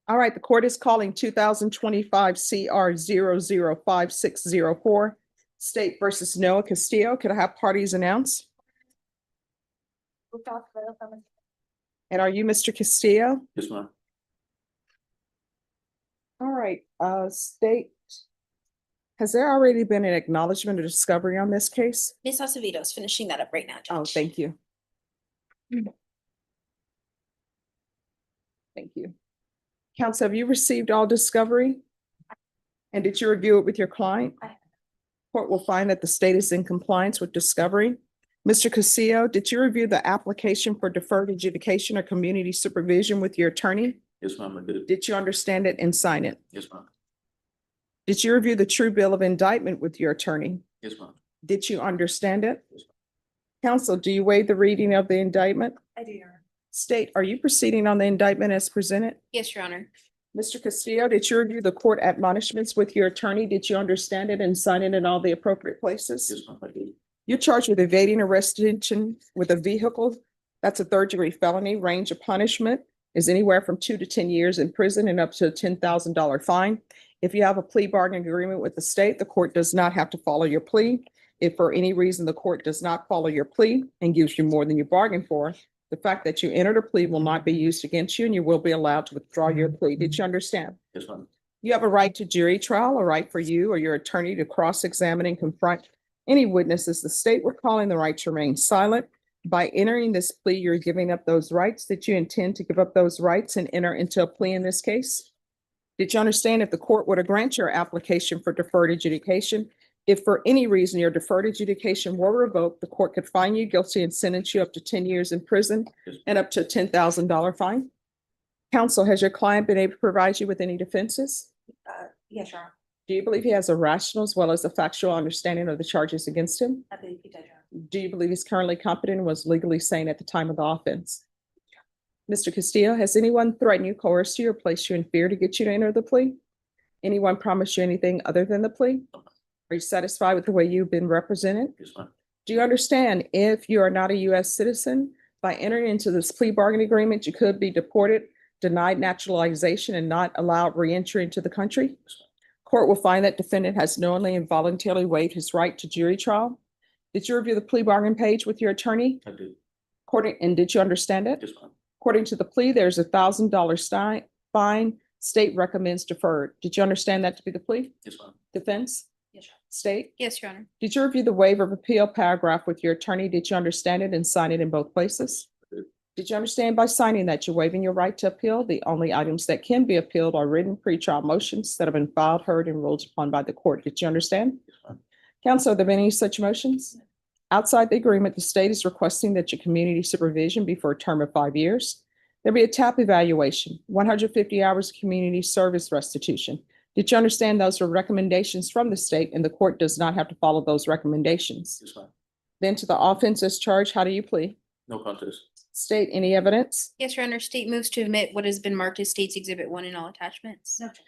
All right, the court is calling 2025 CR 005604, State versus Noah Castillo. Could I have parties announce? And are you Mr. Castillo? Yes, ma'am. All right, State. Has there already been an acknowledgement or discovery on this case? Ms. Acevedo is finishing that up right now, Judge. Oh, thank you. Thank you. Counsel, have you received all discovery? And did you review it with your client? I have. Court will find that the state is in compliance with discovery. Mr. Castillo, did you review the application for deferred adjudication or community supervision with your attorney? Yes, ma'am, I did. Did you understand it and sign it? Yes, ma'am. Did you review the true bill of indictment with your attorney? Yes, ma'am. Did you understand it? Yes, ma'am. Counsel, do you waive the reading of the indictment? I do, Your Honor. State, are you proceeding on the indictment as presented? Yes, Your Honor. Mr. Castillo, did you review the court admonishments with your attorney? Did you understand it and sign it in all the appropriate places? Yes, ma'am, I did. You're charged with evading arrest detention with a vehicle. That's a third-degree felony. Range of punishment is anywhere from 2 to 10 years in prison and up to a $10,000 fine. If you have a plea bargaining agreement with the state, the court does not have to follow your plea. If for any reason the court does not follow your plea and gives you more than you bargained for, the fact that you entered a plea will not be used against you and you will be allowed to withdraw your plea. Did you understand? Yes, ma'am. You have a right to jury trial, a right for you or your attorney to cross-examine and confront any witnesses. The state we're calling the right to remain silent. By entering this plea, you're giving up those rights. Did you intend to give up those rights and enter into a plea in this case? Did you understand if the court were to grant your application for deferred adjudication, if for any reason your deferred adjudication were revoked, the court could find you guilty and sentence you up to 10 years in prison Yes. and up to a $10,000 fine? Counsel, has your client been able to provide you with any defenses? Yes, Your Honor. Do you believe he has a rational as well as a factual understanding of the charges against him? I believe he does, Your Honor. Do you believe he's currently competent and was legally sane at the time of the offense? Mr. Castillo, has anyone threatened you, coerced you, or placed you in fear to get you to enter the plea? Anyone promised you anything other than the plea? Are you satisfied with the way you've been represented? Yes, ma'am. Do you understand if you are not a U.S. citizen, by entering into this plea bargain agreement, you could be deported, denied naturalization, and not allowed re-entry into the country? Yes, ma'am. Court will find that defendant has knowingly and voluntarily waived his right to jury trial. Did you review the plea bargain page with your attorney? I did. And did you understand it? Yes, ma'am. According to the plea, there's $1,000 fine. State recommends deferred. Did you understand that to be the plea? Yes, ma'am. Defense? Yes, Your Honor. State? Yes, Your Honor. Did you review the waiver of appeal paragraph with your attorney? Did you understand it and sign it in both places? I did. Did you understand by signing that you're waiving your right to appeal? The only items that can be appealed are written pretrial motions that have been filed, heard, and ruled upon by the court. Did you understand? Yes, ma'am. Counsel, are there any such motions? Outside the agreement, the state is requesting that your community supervision be for a term of 5 years. There'll be a TAP evaluation, 150 hours of community service restitution. Did you understand those were recommendations from the state and the court does not have to follow those recommendations? Yes, ma'am. Then to the offense as charged, how do you plead? No contest. State, any evidence? Yes, Your Honor. State moves to admit what has been marked as State's Exhibit 1 in all attachments. No, Judge.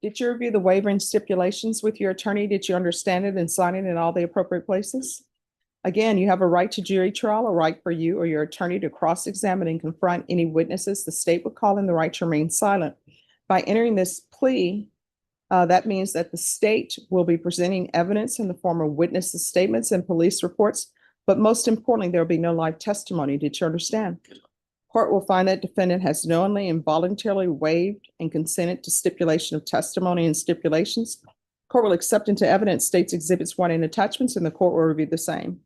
Did you review the waiver and stipulations with your attorney? Did you understand it and sign it in all the appropriate places? Again, you have a right to jury trial, a right for you or your attorney to cross-examine and confront any witnesses. The state would call in the right to remain silent. By entering this plea, that means that the state will be presenting evidence in the form of witnesses' statements and police reports, but most importantly, there will be no live testimony. Did you understand? Yes, ma'am. Court will find that defendant has knowingly and voluntarily waived and consented to stipulation of testimony and stipulations. Court will accept into evidence State's Exhibits 1 and attachments, and the court will review the same.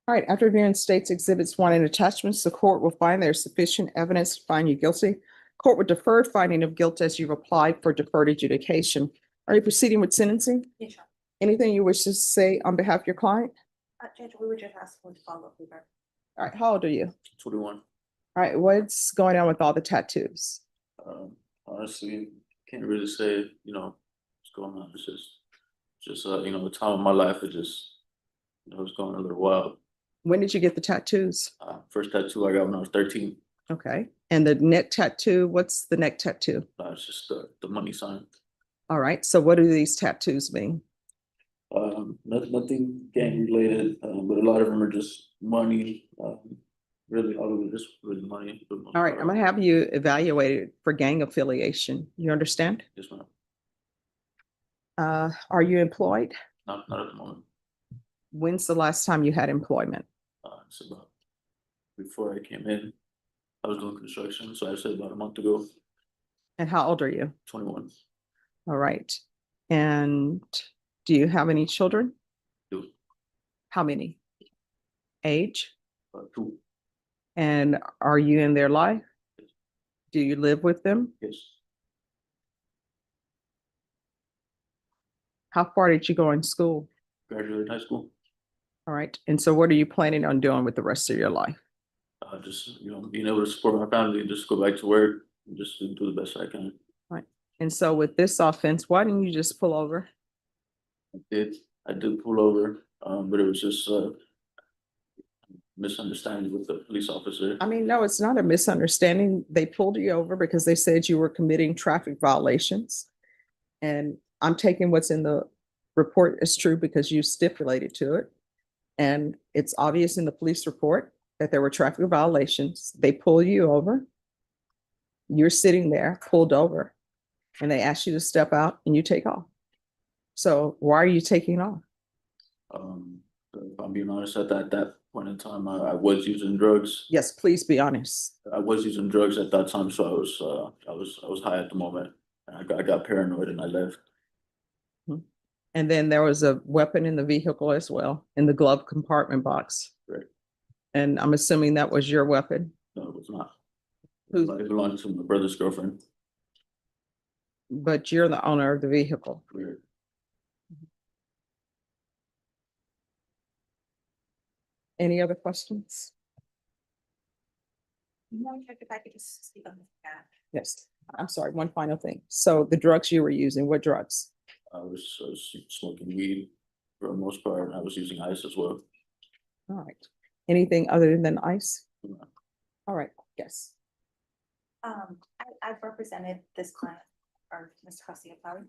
All right, after reviewing State's Exhibits 1 and attachments, the court will find there's sufficient evidence to find you guilty. Court will defer finding of guilt as you've applied for deferred adjudication. Are you proceeding with sentencing? Yes, Your Anything you wish to say on behalf of your client? Honor. Judge, we were just asking to follow up paper. All right, how old are you? 21. All right, what's going on with all the tattoos? Honestly, can't really say, what's going on. It's just, the time of my life is just, it's going a little wild. When did you get the tattoos? First tattoo I got when I was 13. Okay, and the neck tattoo, what's the neck tattoo? It's just the money sign. All right, so what do these tattoos mean? Nothing gang related, but a lot of them are just money, Really, all of it is really money. for the most All right, part. I'm gonna have you evaluated for gang affiliation. You understand? Yes, ma'am. Are you employed? Not at the moment. When's the last time you had employment? It's about, before I came in, I was doing construction, so I said about a month ago, And how old are you? 21. All right. And do you have any children? Two, How many? Age? 2, And are you in their life? Do you live with them? yes. How far did you go in school? Graduated high school. All right. And so what are you planning on doing with the rest of your life? Just, being able to support my family and just go back to work and just do the best I can. And so with this offense, why didn't you just pull over? I did pull over, but it was just misunderstanding with the police officer. I mean, no, it's not a misunderstanding. They pulled you over because they said you were committing traffic violations. And I'm taking what's in the report as true because you stipulated to it. And it's obvious in the police report that there were traffic violations. They pull you over. You're sitting there, pulled over, and they ask you to step out and you take off. So why are you taking off? If I'm being honest, at that point in time, I was using drugs. Yes, please be honest. I was using drugs at that time, so I was high at the moment. And I got paranoid and I left. And then there was a weapon in the vehicle as well, in the glove compartment box. Right. And I'm assuming that was your weapon. No, it was not. Who- It belonged to my brother's girlfriend. But you're the owner of the vehicle. Weird. Any other questions? No, if I could just speak on that. Yes. I'm sorry, one final thing. So the drugs you were using, what drugs? I was smoking weed for the most part, and I was using ice as well. All right. Anything other than ice? No. All right, yes. I've represented this client, or Mr. Castillo, probably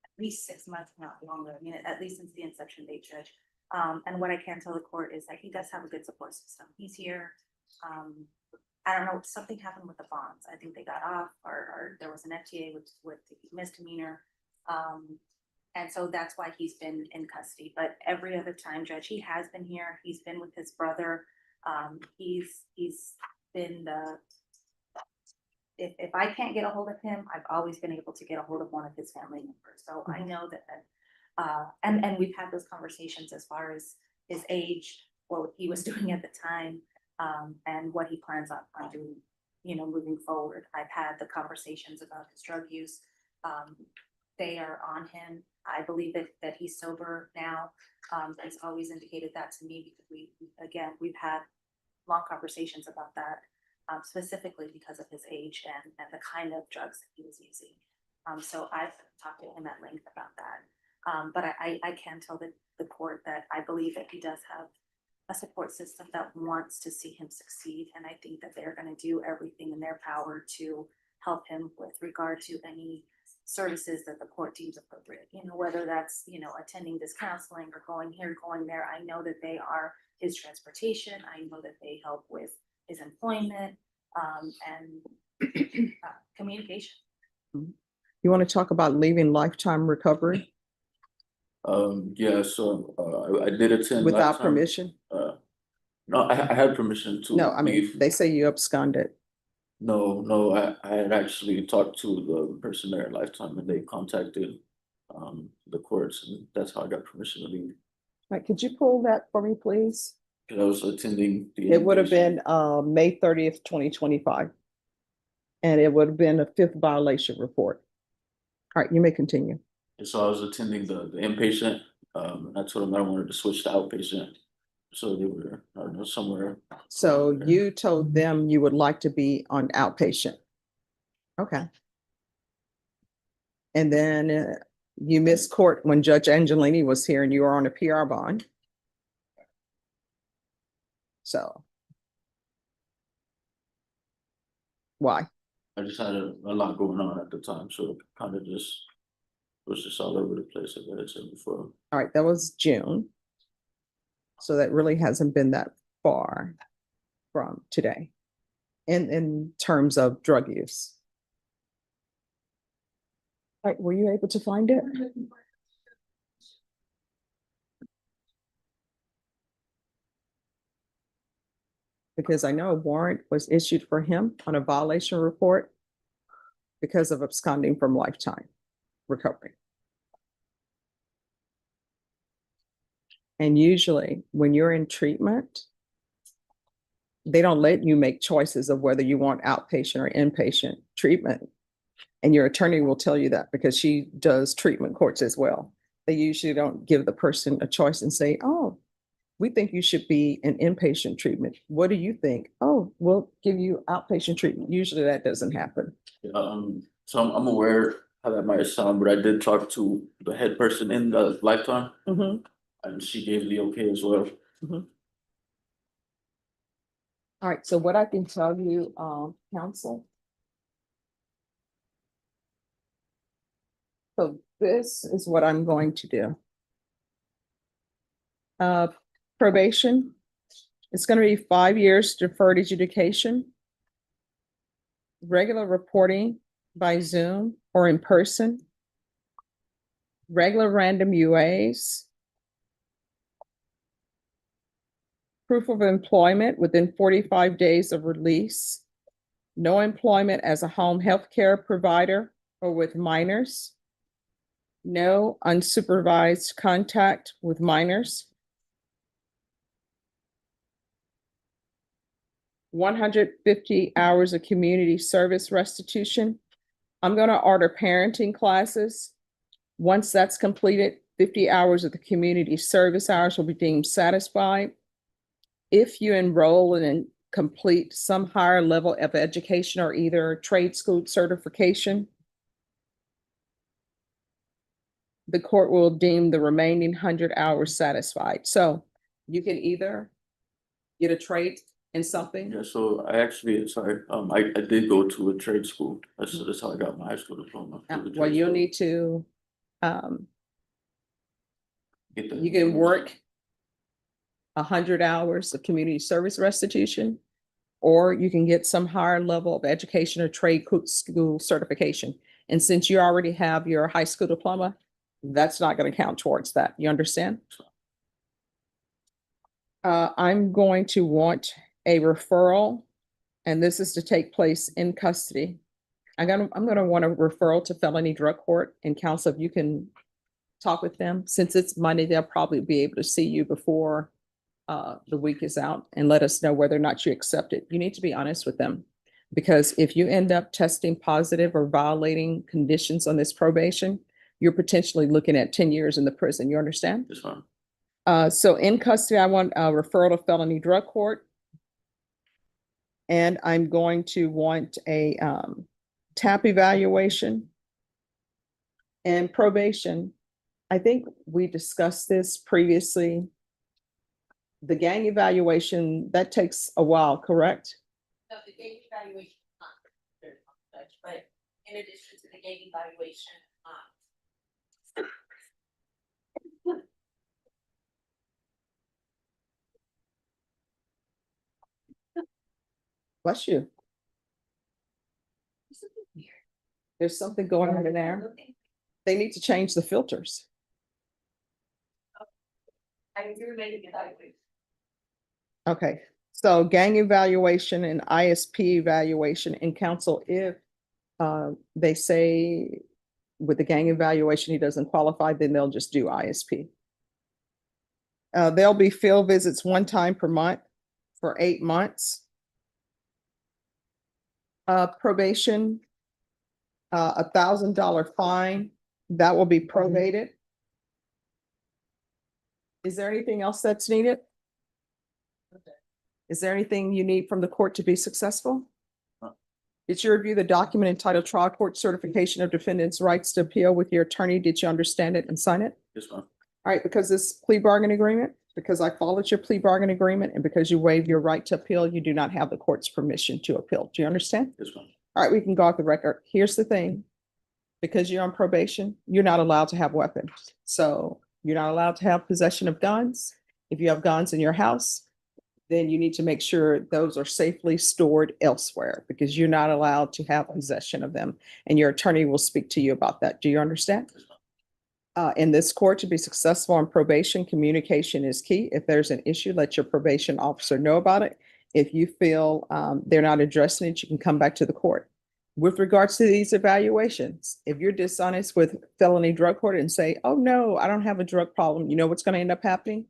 at least 6 months, not longer, I mean, at least since the inception date, Judge. And what I can tell the court is that he does have a good support system. He's here. I don't know, something happened with the bonds. I think they got off, or there was an FTA with the misdemeanor. And so that's why he's been in custody. But every other time, Judge, he has been here. He's been with his brother. He's been if I can't get a hold of him, I've always been able to get a hold of one of his family members. So I know that, and we've had those conversations as far as his age, what he was doing at the time, and what he plans on doing, moving forward. I've had the conversations about his drug use. They are on him. I believe that he's sober now. He's always indicated that to me because we've had long conversations about that, specifically because of his age and the kind of drugs that he was using. So I've talked to him at length about that. But I can tell the court that I believe that he does have a support system that wants to see him succeed. And I think that they're going to do everything in their power to help him with regard to any services that the court deems appropriate, whether that's, attending this counseling or going here, going there. I know that they are his transportation. I know that they help with his employment, and communication. You want to talk about leaving lifetime recovery Yeah, so I did attend without last time. permission? No, I had permission to No, I mean, leave. they say you absconded. No, I had actually talked to the person there at Lifetime and they contacted the courts, and that's how I got permission to leave. Right, could you pull that for me, please? Because I was attending the. It would have inpatient. been May 30th, 2025. And it would have been a 5th violation report. All right, you may continue. And so I was attending the inpatient, and I told them I wanted to switch to outpatient. So they were, I don't know, somewhere. So Okay. you told them you would like to be on outpatient. Okay. And then you missed court when Judge Angelini was here and you were on a PR bond. So. Why? I just had a lot going on at the time, so it kind of just was just all over the place, as I had said before. All right, that was June. So that really hasn't been that far from today in terms of drug use? All right, were you able to find it? Because I know a warrant was issued for him on a violation report because of absconding from lifetime recovery. And usually when you're in treatment, they don't let you make choices of whether you want outpatient or inpatient treatment. And your attorney will tell you that because she does treatment courts as well. They usually don't give the person a choice and say, oh, we think you should be in inpatient treatment. What do you think? Oh, we'll give you outpatient treatment. Usually that doesn't happen. So I'm aware how that might sound, but I did talk to the head person in the lifetime, Mhm. and she gave the okay as well. All right, so what I can tell you, counsel. So this is what I'm going to do. Probation, it's gonna be 5 years deferred adjudication. Regular reporting by Zoom or in person. Regular random UAs. Proof of employment within 45 days of release. No employment as a home healthcare provider or with minors. No unsupervised contact with minors. 150 hours of community service restitution. I'm going to order parenting classes. Once that's completed, 50 hours of the community service hours will be deemed satisfied. If you enroll and complete some higher level of education or either trade school certification, the court will deem the remaining 100 hours satisfied. So you can either get a trade in something. Yeah, so I actually, sorry, I did go to a trade school. That's how I got my high school diploma. through the Well, trade you'll school. need to, Get that you can information. work 100 hours of community service restitution, or you can get some higher level of education or trade school certification. And since you already have your high school diploma, that's not going to count towards that. You understand? I'm going to want a referral, and this is to take place in custody. I'm gonna want a referral to felony drug court, and counsel, if you can talk with them, since it's Monday, they'll probably be able to see you before the week is out and let us know whether or not you accept it. You need to be honest with them. Because if you end up testing positive or violating conditions on this probation, you're potentially looking at 10 years in the prison. You understand? This one. So in custody, I want a referral to felony drug court. And I'm going to want a TAP evaluation and probation. I think we discussed this previously. The gang evaluation, that takes a while, correct? So the gang evaluation, very much, but in addition to the gang evaluation, Bless you. There's something going on in there. They need to change the filters. I agree making evaluation. Okay, so gang evaluation and ISP evaluation in counsel, if they say with the gang evaluation, he doesn't qualify, then they'll just do ISP. There'll be field visits 1 time per month for 8 months. Probation, $1,000 fine, that will be prorated. Is there anything else that's needed? Is there anything you need from the court to be successful? Did you review the document entitled Trial Court Certification of Defendant's Rights to Appeal with your attorney? Did you understand it and sign it? This one. All right, because this plea bargain agreement, because I followed your plea bargain agreement and because you waived your right to appeal, you do not have the court's permission to appeal. Do you understand? This one. All right, we can go off the record. Here's the thing. Because you're on probation, you're not allowed to have weapons. So you're not allowed to have possession of guns. If you have guns in your house, then you need to make sure those are safely stored elsewhere because you're not allowed to have possession of them. And your attorney will speak to you about that. Do you understand? In this court, to be successful on probation, communication is key. If there's an issue, let your probation officer know about it. If you feel they're not addressing it, you can come back to the court. With regards to these evaluations, if you're dishonest with felony drug court and say, oh no, I don't have a drug problem, you know what's going to end up happening?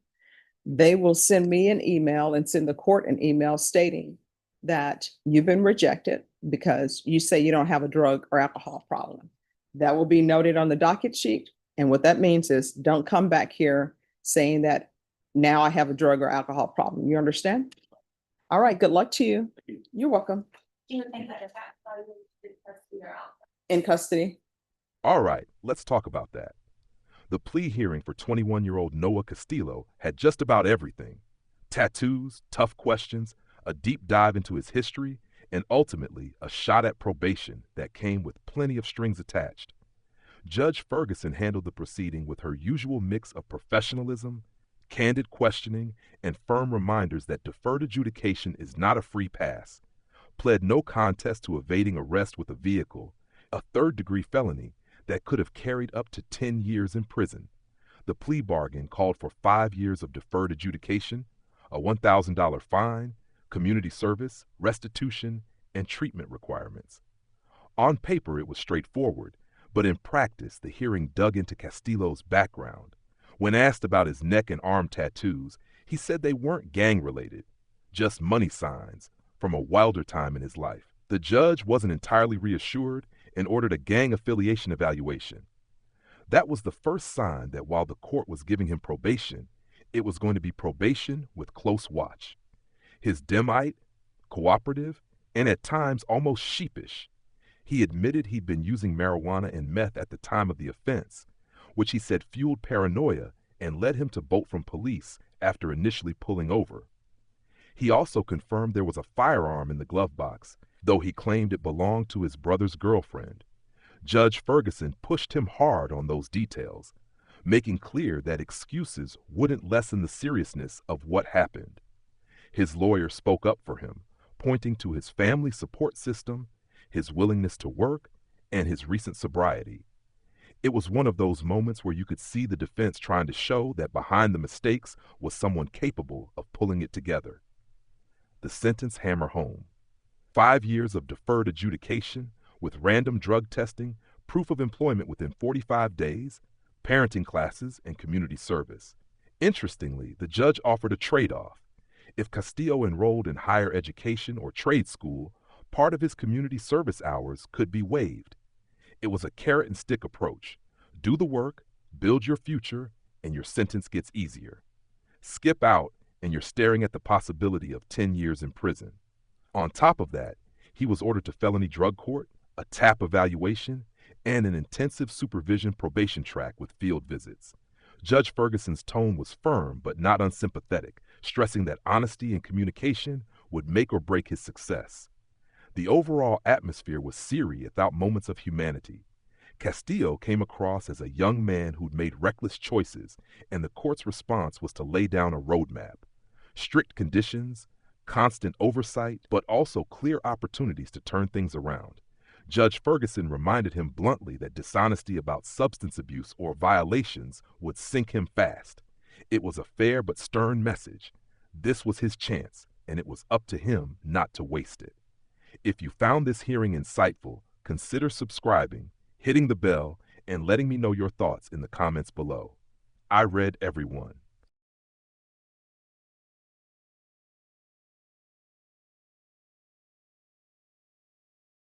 They will send me an email and send the court an email stating that you've been rejected because you say you don't have a drug or alcohol problem. That will be noted on the docket sheet. And what that means is don't come back here saying that now I have a drug or alcohol problem. You understand? All right. Good luck to you. You're welcome. Do you think that they're out? In custody. All right, let's talk about that. The plea hearing for 21-year-old Noah Castillo had just about everything: tattoos, tough questions, a deep dive into his history, and ultimately a shot at probation that came with plenty of strings attached. Judge Ferguson handled the proceeding with her usual mix of professionalism, candid questioning, and firm reminders that deferred adjudication is not a free pass, pled no contest to evading arrest with a vehicle, a third-degree felony that could have carried up to 10 years in prison. The plea bargain called for 5 years of deferred adjudication, a $1,000 fine, community service, restitution, and treatment requirements. On paper, it was straightforward, but in practice, the hearing dug into Castillo's background. When asked about his neck and arm tattoos, he said they weren't gang-related, just money signs from a wilder time in his life. The judge wasn't entirely reassured and ordered a gang affiliation evaluation. That was the first sign that while the court was giving him probation, it was going to be probation with close watch. His dim-eyed, cooperative, and at times almost sheepish. He admitted he'd been using marijuana and meth at the time of the offense, which he said fueled paranoia and led him to bolt from police after initially pulling over. He also confirmed there was a firearm in the glove box, though he claimed it belonged to his brother's girlfriend. Judge Ferguson pushed him hard on those details, making clear that excuses wouldn't lessen the seriousness of what happened. His lawyer spoke up for him, pointing to his family support system, his willingness to work, and his recent sobriety. It was one of those moments where you could see the defense trying to show that behind the mistakes was someone capable of pulling it together. The sentence hammered home. 5 years of deferred adjudication with random drug testing, proof of employment within 45 days, parenting classes, and community service. Interestingly, the judge offered a trade-off. If Castillo enrolled in higher education or trade school, part of his community service hours could be waived. It was a carrot and stick approach. Do the work, build your future, and your sentence gets easier. Skip out, and you're staring at the possibility of 10 years in prison. On top of that, he was ordered to felony drug court, a TAP evaluation, and an intensive supervision probation track with field visits. Judge Ferguson's tone was firm but not unsympathetic, stressing that honesty and communication would make or break his success. The overall atmosphere was eerie without moments of humanity. Castillo came across as a young man who'd made reckless choices, and the court's response was to lay down a roadmap. Strict conditions, constant oversight, but also clear opportunities to turn things around. Judge Ferguson reminded him bluntly that dishonesty about substance abuse or violations would sink him fast. It was a fair but stern message. This was his chance, and it was up to him not to waste it. If you found this hearing insightful, consider subscribing, hitting the bell, and letting me know your thoughts in the comments below. I read everyone.